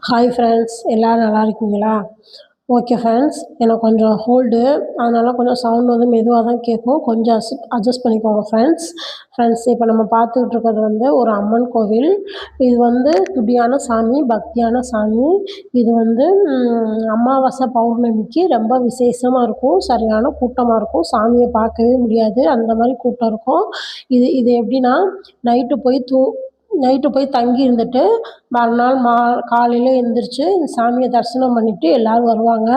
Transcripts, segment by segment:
Hi friends, எல்லோரும் நல்லா இருக்கீங்களா? ஓகே ஃப்ரெண்ட்ஸ், எனக்கு கொஞ்சம் ஹோல்டு, அதனால் கொஞ்சம் சவுண்ட் வந்து மெதுவாக தான் கேட்கும். கொஞ்சம் அட்ஜஸ்ட் பண்ணிக்கோங்க ஃப்ரெண்ட்ஸ். இப்போ நம்ம பார்த்துக்கிட்டு இருக்கிறது வந்து ஒரு அம்மன் கோவில். இது வந்து துடியான சாமி, பக்தியான சாமி. இது வந்து அமாவாசை பௌர்ணமிக்கு ரொம்ப விசேஷமாக இருக்கும். சரியான கூட்டமாக இருக்கும். சாமியை பார்க்கவே முடியாது, அந்த மாதிரி கூட்டம் இருக்கும். இது இது எப்படின்னா, நைட்டு போய் தங்கி இருந்துட்டு மறுநாள் காலையில் எழுந்திரிச்சு இந்த சாமியை தரிசனம் பண்ணிவிட்டு எல்லோரும் வருவாங்க.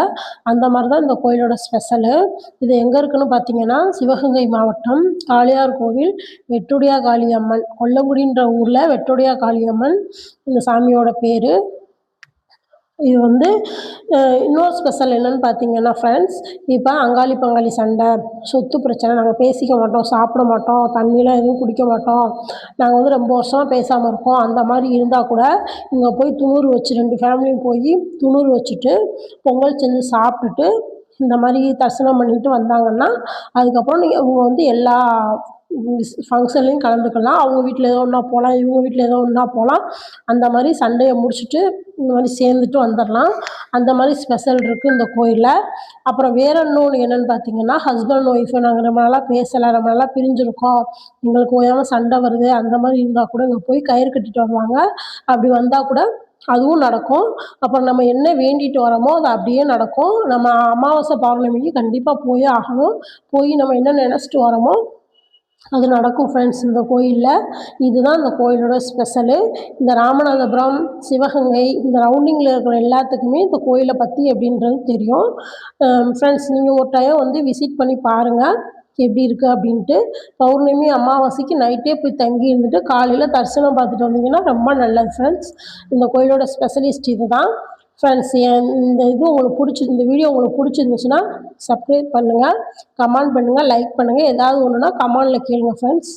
அந்த மாதிரி தான் இந்த கோயிலோட ஸ்பெஷலு. இது எங்கே இருக்குதுன்னு பார்த்தீங்கன்னா, சிவகங்கை மாவட்டம் காளையார் கோவில் வெட்டுடையா காளியம்மன், கொல்லங்குடின்ற ஊரில் வெட்டுடையா காளியம்மன் இந்த சாமியோட பேர். இது வந்து இன்னொரு ஸ்பெஷல் என்னென்னு பார்த்தீங்கன்னா ஃப்ரெண்ட்ஸ், இப்போ அங்காளி பங்காளி சண்டை, சொத்து பிரச்சனை, நாங்கள் பேசிக்க மாட்டோம், சாப்பிட மாட்டோம், தண்ணிலாம் எதுவும் குடிக்க மாட்டோம், நாங்கள் வந்து ரொம்ப வருஷமாக பேசாமல் இருக்கோம், அந்த மாதிரி இருந்தால் கூட இங்கே போய் துணூறு வச்சு 2 ஃபேமிலியும் போய் துணூறு வச்சுட்டு பொங்கல் செஞ்சு சாப்பிட்டுட்டு இந்த மாதிரி தரிசனம் பண்ணிட்டு வந்தாங்கன்னா, அதுக்கப்புறம் இவங்க வந்து எல்லா ஃபங்க்ஷன்லேயும் கலந்துக்கலாம். அவங்க வீட்டில் ஏதோ ஒன்றா போகலாம், இவங்க வீட்டில் ஏதோ ஒன்றா போகலாம். அந்த மாதிரி சண்டையை முடிச்சுட்டு இந்த மாதிரி சேர்ந்துட்டு வந்துடலாம். அந்த மாதிரி ஸ்பெஷல் இருக்குது இந்த கோயிலில். அப்புறம் வேறு இன்னொன்று என்னென்னு பார்த்தீங்கன்னா, ஹஸ்பண்ட் ஒய்ஃபு நாங்கள் ரொம்ப நாளாக பேசலை, ரொம்ப நாளாக பிரிஞ்சிருக்கோம், எங்களுக்கு ஓயாமல் சண்டை வருது, அந்த மாதிரி இருந்தால் கூட இங்கே போய் கயிறு கட்டிட்டு வருவாங்க. அப்படி வந்தால் கூட அதுவும் நடக்கும். அப்புறம் நம்ம என்ன வேண்டிட்டு வரோமோ அது அப்படியே நடக்கும். நம்ம அமாவாசை பௌர்ணமிக்கு கண்டிப்பாக போயே ஆகணும். போய் நம்ம என்ன நினச்சிட்டு வரோமோ அது நடக்கும் ஃப்ரெண்ட்ஸ் இந்த கோயிலில். இதுதான் இந்த கோயிலோட ஸ்பெஷலு. இந்த ராமநாதபுரம், சிவகங்கை இந்த ரவுண்டிங்கில் இருக்கிற எல்லாத்துக்குமே இந்த கோயிலை பற்றி எப்படின்றது தெரியும். ஃப்ரெண்ட்ஸ், நீங்கள் ஒரு டைம் வந்து விசிட் பண்ணி பாருங்கள் எப்படி இருக்குது அப்படின்ட்டு. பௌர்ணமி அமாவாசைக்கு நைட்டே போய் தங்கி இருந்துட்டு காலையில் தரிசனம் பார்த்துட்டு வந்தீங்கன்னா ரொம்ப நல்லது ஃப்ரெண்ட்ஸ். இந்த கோயிலோட ஸ்பெஷலிஸ்ட் இது தான் ஃப்ரெண்ட்ஸ். இந்த வீடியோ உங்களுக்கு பிடிச்சிருந்துச்சுன்னா சப்ஸ்கிரைப் பண்ணுங்கள், கமெண்ட் பண்ணுங்கள், லைக் பண்ணுங்கள். ஏதாவது ஒன்றுனா கமெண்டில் கேளுங்க ஃப்ரெண்ட்ஸ்.